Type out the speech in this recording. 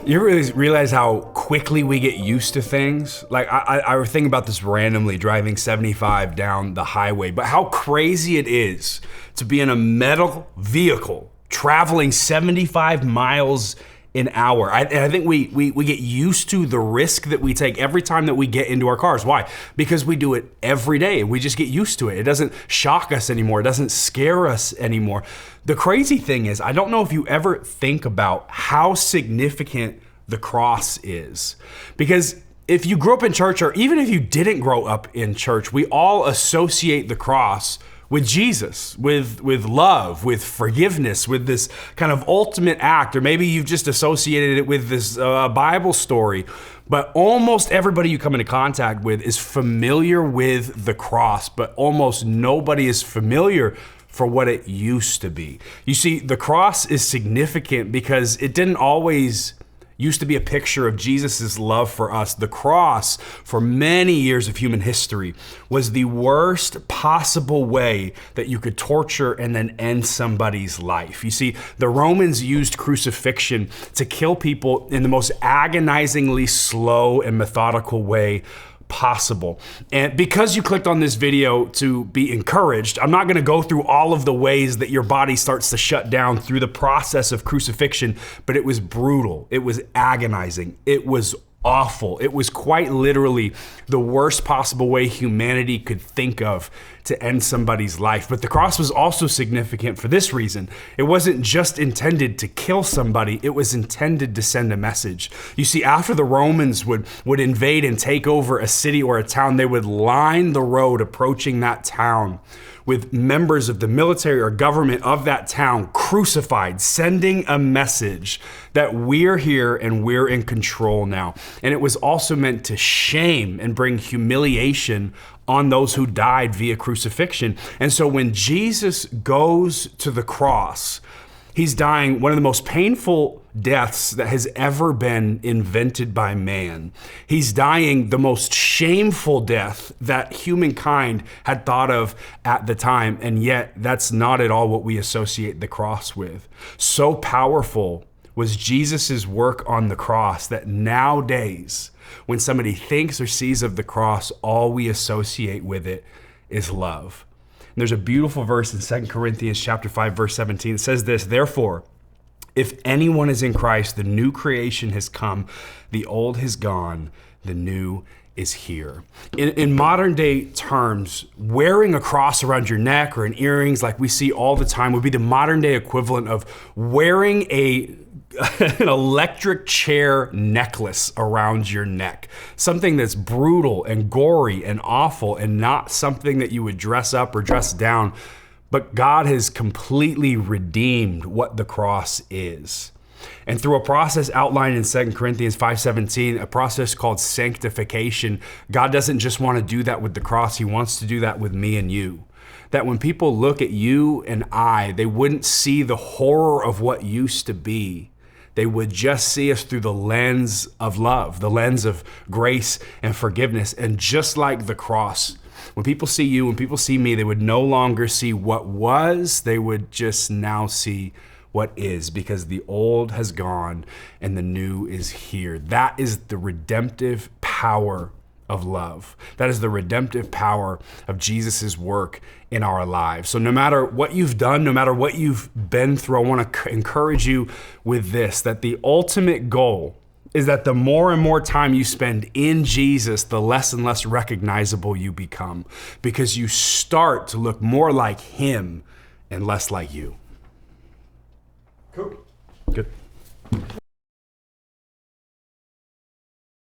You really realize how quickly we get used to things? Like, I was thinking about this randomly driving 75 down the highway, but how crazy it is to be in a metal vehicle traveling 75 miles an hour. I think we get used to the risk that we take every time that we get into our cars. Why? Because we do it every day. We just get used to it. It doesn't shock us anymore. It doesn't scare us anymore. The crazy thing is, I don't know if you ever think about how significant the cross is. Because if you grew up in church, or even if you didn't grow up in church, we all associate the cross with Jesus, with love, with forgiveness, with this kind of ultimate act, or maybe you've just associated it with this Bible story. But almost everybody you come into contact with is familiar with the cross, but almost nobody is familiar for what it used to be. You see, the cross is significant because it didn't always used to be a picture of Jesus' love for us. The cross, for many years of human history, was the worst possible way that you could torture and then end somebody's life. You see, the Romans used crucifixion to kill people in the most agonizingly slow and methodical way possible. And because you clicked on this video to be encouraged, I'm not going to go through all of the ways that your body starts to shut down through the process of crucifixion, but it was brutal. It was agonizing. It was awful. It was quite literally the worst possible way humanity could think of to end somebody's life. But the cross was also significant for this reason. It wasn't just intended to kill somebody, it was intended to send a message. You see, after the Romans would invade and take over a city or a town, they would line the road approaching that town with members of the military or government of that town crucified, sending a message that we're here and we're in control now. And it was also meant to shame and bring humiliation on those who died via crucifixion. And so when Jesus goes to the cross, he's dying one of the most painful deaths that has ever been invented by man. He's dying the most shameful death that humankind had thought of at the time, and yet that's not at all what we associate the cross with. So powerful was Jesus's work on the cross that nowadays, when somebody thinks or sees of the cross, all we associate with it is love. And there's a beautiful verse in 2 Corinthians chapter 5, verse 17. It says this: "Therefore, if anyone is in Christ, the new creation has come, the old has gone, the new is here." In modern day terms, wearing a cross around your neck or in earrings like we see all the time would be the modern day equivalent of wearing an electric chair necklace around your neck. Something that's brutal and gory and awful and not something that you would dress up or dress down. But God has completely redeemed what the cross is. And through a process outlined in 2 Corinthians 5:17, a process called sanctification, God doesn't just want to do that with the cross, he wants to do that with me and you. That when people look at you and I, they wouldn't see the horror of what used to be. They would just see us through the lens of love, the lens of grace and forgiveness. And just like the cross, when people see you, when people see me, they would no longer see what was, they would just now see what is, because the old has gone and the new is here. That is the redemptive power of love. That is the redemptive power of Jesus's work in our lives. So no matter what you've done, no matter what you've been through, I want to encourage you with this, that the ultimate goal is that the more and more time you spend in Jesus, the less and less recognizable you become, because you start to look more like him and less like you. Cool. Good.